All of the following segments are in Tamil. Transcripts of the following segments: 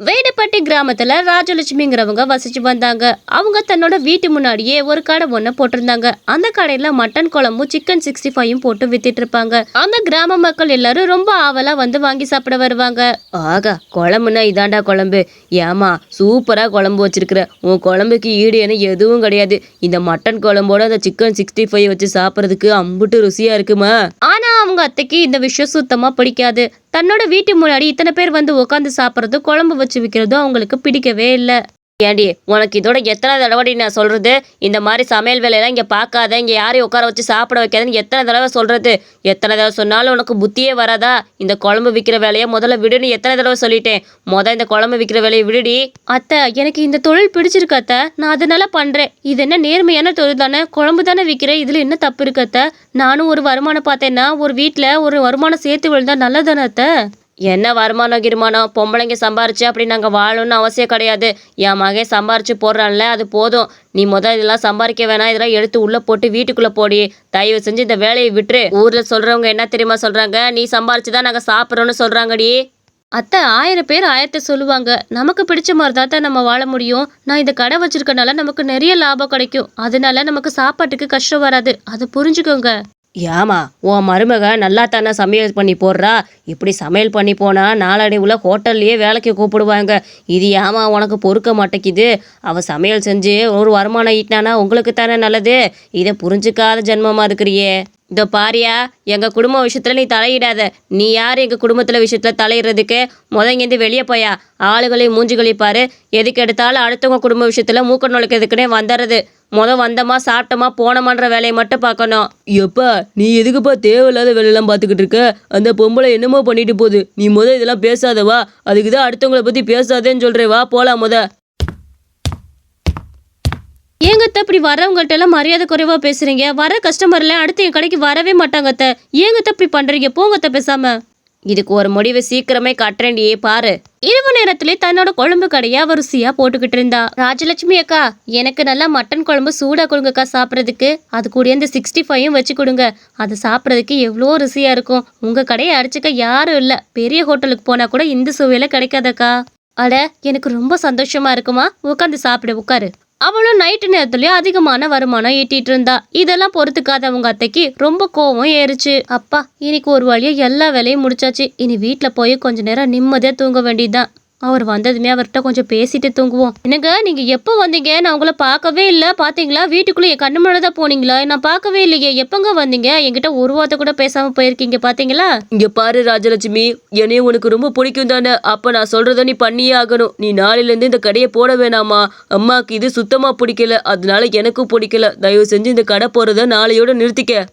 வேடப்பட்டி கிராமத்துல ராஜலட்சுமிங்கிறவங்க வசிச்சு வந்தாங்க. அவங்க தன்னோட வீட்டு முன்னாடியே ஒரு கடை ஒண்ணு போட்டிருந்தாங்க. அந்த கடையில மட்டன் குழம்பும் சிக்கன் 65யும் போட்டு வித்துட்டு இருப்பாங்க. அந்த கிராம மக்கள் எல்லாரும் ரொம்ப ஆவலா வந்து வாங்கி சாப்பிட வருவாங்க. ஆகா, குழம்புனா இதாண்டா குழம்பு, ஏமா சூப்பரா குழம்பு வச்சிருக்கிற, உன் குழம்புக்கு ஈடு என எதுவும் கிடையாது. இந்த மட்டன் குழம்போட அந்த சிக்கன் 65 வச்சு சாப்பிடறதுக்கு அம்புட்டு ருசியா இருக்குமா. ஆனா அவங்க அத்தைக்கு இந்த விஷயம் சுத்தமா பிடிக்காது. தன்னோட வீட்டு முன்னாடி இத்தனை பேர் வந்து உட்காந்து சாப்பிட்றது, குழம்பு வச்சு விற்கிறதும் அவங்களுக்கு பிடிக்கவே இல்லை. ஏண்டி, உனக்கு இதோட எத்தனை தடவை நான் சொல்றது, இந்த மாதிரி சமையல் வேலையெல்லாம் இங்கே பார்க்காத, இங்கே யாரையும் உட்கார வச்சு சாப்பிட வைக்காதுன்னு எத்தனை தடவை சொல்றது? எத்தனை தடவை சொன்னாலும் உனக்கு புத்தியே வராதா? இந்த குழம்பு விற்கிற வேலையை முதல்ல விடுன்னு எத்தனை தடவை சொல்லிட்டேன். இந்த குழம்பு விற்கிற வேலையை விடுடி. அத்தை, எனக்கு இந்த தொழில் பிடிச்சிருக்கு அத்தை, நான் அதனால பண்றேன். இது என்ன நேர்மையான தொழில் தானே, குழம்பு தானே விற்கிறேன், இதுல என்ன தப்பு இருக்கு அத்தை? நானும் ஒரு வருமானம் பார்த்தேன்னா ஒரு வீட்டில் ஒரு வருமானம் சேர்த்து விழுந்தா நல்லதானே அத்தை? என்ன வருமானம் கிருமானம், பொம்பளைங்க சம்பாரிச்சு அப்படி நாங்கள் வாழணும்னு அவசியம் கிடையாது. என் மகன் சம்பாரிச்சு போடுறான்ல, அது போதும். நீ இதெல்லாம் சம்பாதிக்க வேணாம், இதெல்லாம் எடுத்து உள்ளே போட்டு வீட்டுக்குள்ளே போடி. தயவு செஞ்சு இந்த வேலையை விட்டுரு. ஊரில் சொல்கிறவங்க என்ன தெரியுமா சொல்கிறாங்க, நீ சம்பாரிச்சு தான் நாங்கள் சாப்பிட்றோன்னு சொல்கிறாங்கடி. அத்தை, 1000 பேர் ஆயிரத்தை சொல்லுவாங்க. நமக்கு பிடிச்ச மாதிரி தான் நம்ம வாழ முடியும். நான் இந்த கடை வச்சிருக்கனால நமக்கு நிறைய லாபம் கிடைக்கும். அதனால நமக்கு சாப்பாட்டுக்கு கஷ்டம் வராது, அதை புரிஞ்சுக்கோங்க. ஏமா, உன் மருமக நல்லா தானே சமையல் பண்ணி போடுறா. இப்படி சமையல் பண்ணி போனா நாளடைவுல ஹோட்டல்லையே வேலைக்கு கூப்பிடுவாங்க. இது ஏமா உனக்கு பொறுக்க மாட்டேங்குது? அவ சமையல் செஞ்சு ஒரு வருமானம் ஈட்டினானா உங்களுக்கு தானே நல்லது. இதை புரிஞ்சுக்காத ஜென்மமா இருக்கிறியே. இதோ பாரியா, எங்கள் குடும்ப விஷயத்தில் நீ தலையிடாத. நீ யார் எங்கள் குடும்பத்தில் விஷயத்தில் தலையிடுறதுக்கு? இங்கேருந்து வெளியே போயா. ஆளுகளையும் மூஞ்சிகளையும் பாரு. எதுக்கு எடுத்தாலும் அடுத்தவங்க குடும்ப விஷயத்தில் மூக்க நுழைக்கிறதுக்குன்னே வந்துடுறது. வந்தோமா சாப்பிட்டோமா போனோமான்ற வேலையை மட்டும் பார்க்கணும். எப்பா, நீ எதுக்குப்பா தேவையில்லாத வேலையெல்லாம் பார்த்துக்கிட்டு இருக்க? அந்த பொம்பளை என்னமோ பண்ணிட்டு போகுது. நீ இதெல்லாம் பேசாதவா. அதுக்கு தான் அடுத்தவங்களை பற்றி பேசாதேன்னு சொல்கிறேன். வா போகலாம். ஏங்கத்த, இப்படி வரவங்கள்ட்ட எல்லாம் மரியாதை குறைவா பேசுறீங்க. வர கஸ்டமர்ல அடுத்து என் கடைக்கு வரவே மாட்டாங்கத்த. ஏங்கத்த இப்படி பண்றீங்க? போங்கத்த பேசாம. இதுக்கு ஒரு முடிவு சீக்கிரமே கட்டுறேன்டியே பாரு. இரவு நேரத்திலே தன்னோட குழம்பு கடையா வரிசையா போட்டுக்கிட்டு இருந்தா. ராஜலட்சுமி அக்கா, எனக்கு நல்லா மட்டன் குழம்பு சூடா கொடுங்கக்கா சாப்பிட்றதுக்கு. அது கூட இந்த 65யும் வச்சு கொடுங்க. அது சாப்பிட்றதுக்கு எவ்வளோ ருசியா இருக்கும். உங்க கடையை அடிச்சுக்க யாரும் இல்லை. பெரிய ஹோட்டலுக்கு போனா கூட இந்த சுவையில கிடைக்காதக்கா. அட, எனக்கு ரொம்ப சந்தோஷமா இருக்குமா. உட்காந்து சாப்பிடு, உட்காரு. அவளும் நைட்டு நேரத்துலயும் அதிகமான வருமானம் ஈட்டிட்டு இருந்தா. இதெல்லாம் பொறுத்துக்காத அவங்க அத்தைக்கு ரொம்ப கோவம் ஏறுச்சு. அப்பா, இன்னைக்கு ஒரு வழியா எல்லா வேலையும் முடிச்சாச்சு. இனி வீட்டுல போய் கொஞ்ச நேரம் நிம்மதியா தூங்க வேண்டியதுதான். அவர் வந்ததுமே அவர்கிட்ட கொஞ்சம் பேசிட்டு தூங்குவோம். என்னங்க, நீங்க எப்போ வந்தீங்க? நான் உங்களை பார்க்கவே இல்லை. பாத்தீங்களா? வீட்டுக்குள்ள என் கண்ணு முன்னாடி தான் போனீங்களா? நான் பார்க்கவே இல்லையே. எப்பங்க வந்தீங்க? என்கிட்ட ஒரு வார்த்தை கூட பேசாம போயிருக்கீங்க, பாத்தீங்களா? இங்க பாரு ராஜலட்சுமி, என்னையும் உனக்கு ரொம்ப பிடிக்கும் தானே. அப்ப நான் சொல்றத நீ பண்ணியே ஆகணும். நீ நாளையில இருந்து இந்த கடையை போட வேணாமா? அம்மாக்கு இது சுத்தமா பிடிக்கல, அதனால எனக்கும் பிடிக்கல. தயவு செஞ்சு இந்த கடை போறத நாளையோட நிறுத்திக்க.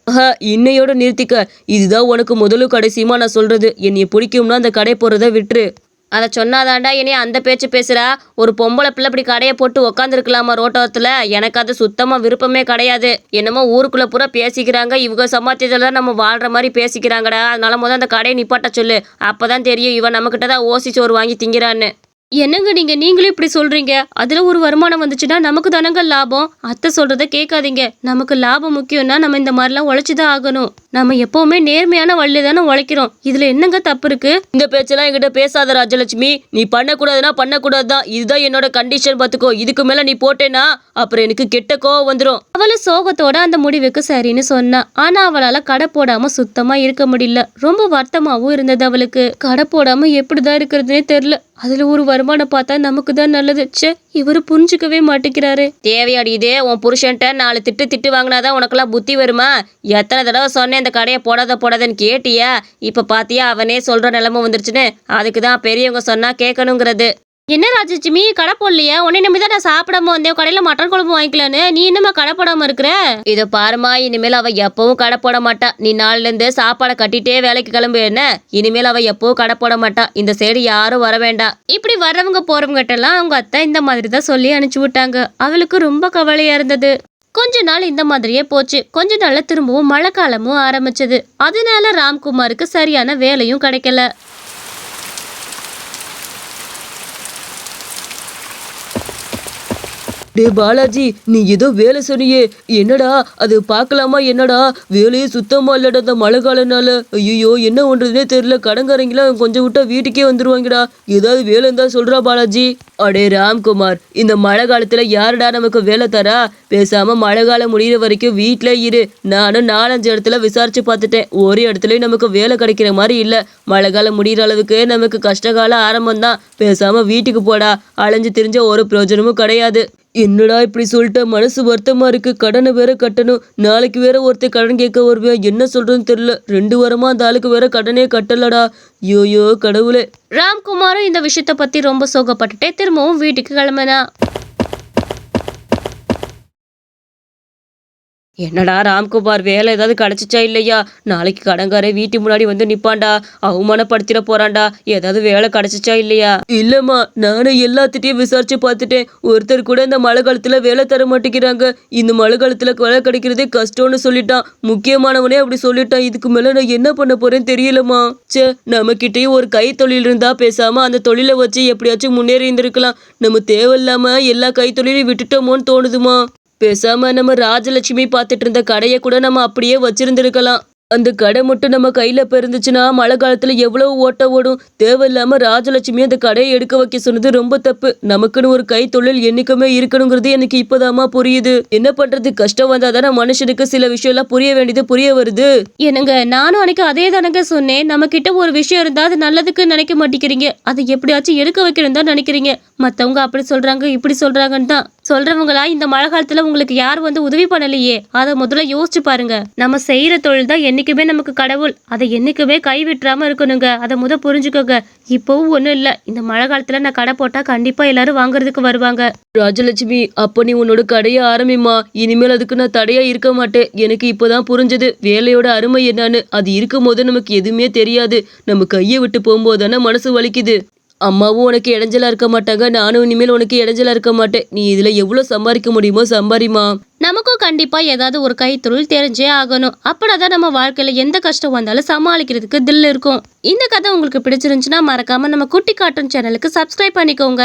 இன்னையோட நிறுத்திக்க. இதுதான் உனக்கு முதலும் கடைசியுமா நான் சொல்றது. என்னைய பிடிக்கும்னா அந்த கடை போறத விட்டுரு. அதை சொன்னாதாண்டா என்னைய அந்த பேச்சு பேசுறா. ஒரு பொம்பளை பிள்ளை இப்படி கடையை போட்டு உக்காந்துருக்கலாமா ரோட்டோரத்தில்? எனக்கு அது சுத்தமாக விருப்பமே கிடையாது. என்னமோ ஊருக்குள்ளே பூரா பேசிக்கிறாங்க, இவங்க சமாத்தியத்தில் தான் நம்ம வாழ்கிற மாதிரி பேசிக்கிறாங்கடா. அதனால அந்த கடையை நிப்பாட்ட சொல்லு. அப்போ தான் தெரியும் இவன் நம்மக்கிட்ட தான் ஓசி சோறு வாங்கி திங்கிறான்னு. என்னங்க நீங்களும் இப்படி சொல்றீங்க? அதுல ஒரு வருமானம் வந்துச்சுன்னா நமக்கு தானங்க லாபம். அத்தை சொல்றத கேட்காதீங்க. நமக்கு லாபம் முக்கியம்னா நம்ம இந்த மாதிரிலாம் உழைச்சுதான் ஆகணும். நம்ம எப்பவுமே நேர்மையான வழியில தானே உழைக்கிறோம். இதுல என்னங்க தப்பு இருக்கு? இந்த பேச்செல்லாம் என்கிட்ட பேசாத ராஜலட்சுமி. நீ பண்ணக்கூடாதுன்னா பண்ணக்கூடாதுதான். இதுதான் என்னோட கண்டிஷன், பாத்துக்கோ. இதுக்கு மேல நீ போட்டேன்னா அப்புறம் எனக்கு கெட்ட கோவம் வந்துடும். அவளை சோகத்தோட அந்த முடிவுக்கு சரின்னு சொன்னா. ஆனா அவளால கடை போடாம சுத்தமா இருக்க முடியல. ரொம்ப வருத்தமாவும் இருந்தது அவளுக்கு. கடை போடாம எப்படிதான் இருக்கிறதுனே தெரியல. அதுல ஒரு வருமானம் பார்த்தா நமக்கு தான் நல்லது. ச்சே, இவரு புரிஞ்சுக்கவே மாட்டேங்கிறாரு. தேவையாடி இதே உன் புருஷன்ட்ட 4 திட்டு வாங்கினாதான் உனக்கெல்லாம் புத்தி வருமா? எத்தனை தடவை சொன்னேன் இந்த கடையை போடாதன்னு கேட்டியா? இப்ப பாத்தியா அவனே சொல்ற நிலைமை வந்துருச்சுன்னு. அதுக்குதான் பெரியவங்க சொன்னா கேட்கணுங்கிறது. என்ன ராஜலட்சுமி, கடை போடலையா? உன்னை நம்பிதான் நான் சாப்பிடாம வந்தேன். கடையில மட்டன் குழம்பு வாங்கிக்கலான்னு. நீ என்னமா கடை போடாம இருக்கிற? இதை பாருமா, இனிமேல் அவ எப்பவும் கடை போட மாட்டா. நீ நாளில இருந்து சாப்பாடை கட்டிட்டே வேலைக்கு கிளம்பு. என்ன, இனிமேல் அவ எப்பவும் கடை போட மாட்டா. இந்த சைடு யாரும் வர வேண்டாம். இப்படி வர்றவங்க போறவங்கிட்ட எல்லாம் அவங்க அத்தை இந்த மாதிரி தான் சொல்லி அனுப்பிச்சு விட்டாங்க. அவளுக்கு ரொம்ப கவலையா இருந்தது. கொஞ்ச நாள் இந்த மாதிரியே போச்சு. கொஞ்ச நாள்ல திரும்பவும் மழை காலமும் ஆரம்பிச்சது. அதனால ராம்குமாருக்கு சரியான வேலையும் கிடைக்கல. டே பாலாஜி, நீ ஏதோ வேலை சொன்னியே, என்னடா அது? பார்க்கலாமா? என்னடா வேலையே சுத்தமா இல்லடா இந்த மழை காலனால. ஐயோ, என்ன பண்றதுனே தெரியல. கடன்காரங்களாம் கொஞ்சம் விட்டா வீட்டுக்கே வந்துருவாங்கடா. ஏதாவது வேலை இருந்தா சொல்றா பாலாஜி. அடே ராம்குமார், இந்த மழை காலத்துல யாருடா நமக்கு வேலை தரா? பேசாம மழை காலம் முடியிற வரைக்கும் வீட்டுல இரு. நானும் 4-5 இடத்துல விசாரிச்சு பார்த்துட்டேன். ஒரு இடத்துலயும் நமக்கு வேலை கிடைக்கிற மாதிரி இல்ல. மழை காலம் முடிகிற அளவுக்கு நமக்கு கஷ்டகால ஆரம்பம் தான். பேசாம வீட்டுக்கு போடா. அலைஞ்சு திரிஞ்ச ஒரு பிரயோஜனமும் கிடையாது. என்னடா இப்படி சொல்லிட்ட? மனசு வருத்தமா இருக்கு. கடனை வேற கட்டணும். நாளைக்கு வேற ஒருத்தர் கடன் கேட்க வருவேன். என்ன சொல்றதுன்னு தெரியல. 2 வாரமா அந்த ஆளுக்கு வேற கடனே கட்டலடா. யோயோ கடவுளே. ராம்குமாரும் இந்த விஷயத்த பத்தி ரொம்ப சோகப்பட்டுட்டே திரும்பவும் வீட்டுக்கு கிளம்பினா. என்னடா ராம்குமார், வேலை ஏதாவது கிடைச்சிச்சா இல்லையா? நாளைக்கு கடன்காரே வீட்டு முன்னாடி வந்து நிப்பான்டா. அவமானப்படுத்திட போறான்டா. ஏதாவது வேலை கிடைச்சிச்சா இல்லையா? இல்லம்மா, நானும் எல்லாத்திட்டையும் விசாரிச்சு பார்த்துட்டேன். ஒருத்தர் கூட இந்த மழை காலத்துல வேலை தர மாட்டேங்கிறாங்க. இந்த மழை காலத்துல வேலை கிடைக்கிறதே கஷ்டம்னு சொல்லிட்டான். முக்கியமானவனே அப்படி சொல்லிட்டான். இதுக்கு மேல நான் என்ன பண்ண போறேன்னு தெரியலம்மா. நம்ம கிட்டயும் ஒரு கைத்தொழில் இருந்தா பேசாம அந்த தொழிலை வச்சு எப்படியாச்சும் முன்னேறி இருந்திருக்கலாம். நம்ம தேவையில்லாம எல்லா கைத்தொழிலையும் விட்டுட்டோமோன்னு தோணுதுமா. பேசாம நம்ம ராஜலட்சுமி பார்த்துட்டு இருந்த கடையை கூட நம்ம அப்படியே வச்சிருந்திருக்கலாம். அந்த கடை மட்டும் நம்ம கையில இருந்துச்சுன்னா மழை காலத்துல எவ்வளவு ஓட்ட ஓடும். தேவையில்லாம ராஜலட்சுமி அந்த கடையை எடுக்க வைக்க சொன்னது ரொம்ப தப்பு. நமக்குன்னு ஒரு கை தொழில் என்னைக்குமே இருக்கணுங்கிறது எனக்கு இப்பதாமா புரியுது. என்ன பண்றது? கஷ்டம் வந்தாதானே மனுஷனுக்கு சில விஷயம் எல்லாம் புரிய வேண்டியது புரிய வருது. என்னங்க, நானும் அன்னைக்கு அதே தானங்க சொன்னேன். நம்ம கிட்ட ஒரு விஷயம் இருந்தா அது நல்லதுக்கு நினைக்க மாட்டேங்கிறீங்க. அதை எப்படியாச்சும் எடுக்க வைக்கணும் தான் நினைக்கிறீங்க. மத்தவங்க அப்படி சொல்றாங்க இப்படி சொல்றாங்கன்னு தான் சொல்றவங்களா. இந்த மழை காலத்துல உங்களுக்கு யார் வந்து உதவி பண்ணலையே, அதை முதல்ல யோசிச்சு பாருங்க. நம்ம செய்யற தொழில் தான் என்னைக்குமே நமக்கு கடவுள். அதை என்னைக்குமே கைவிட்டுறாம இருக்கணுங்க. அதை புரிஞ்சுக்கோங்க. இப்பவும் ஒண்ணும் இல்ல, இந்த மழை காலத்துல நான் கடை போட்டா கண்டிப்பா எல்லாரும் வாங்குறதுக்கு வருவாங்க. ராஜலட்சுமி, அப்ப நீ உன்னோட கடையை ஆரம்பிமா. இனிமேல் அதுக்கு நான் தடையா இருக்க மாட்டேன். எனக்கு இப்பதான் புரிஞ்சது வேலையோட அருமை என்னன்னு. அது இருக்கும் போது நமக்கு எதுவுமே தெரியாது. நம்ம கையை விட்டு போகும்போது தானே மனசு வலிக்குது. அம்மாவும் உனக்கு இடைஞ்சலா இருக்க மாட்டாங்க. நானும் இனிமேல் உனக்கு இடைஞ்சலா இருக்க மாட்டேன். நீ இதுல எவ்வளவு சம்பாதிக்க முடியுமோ சம்பாரிமா. நமக்கும் கண்டிப்பா ஏதாவது ஒரு கைத்தொழில் தெரிஞ்சே ஆகணும். அப்படிதான் நம்ம வாழ்க்கையில எந்த கஷ்டம் வந்தாலும் சமாளிக்கிறதுக்கு தில் இருக்கும். இந்த கதை உங்களுக்கு பிடிச்சிருந்துச்சுன்னா மறக்காம நம்ம குட்டி கார்ட்டூன் சேனலுக்கு சப்ஸ்கிரைப் பண்ணிக்கோங்க.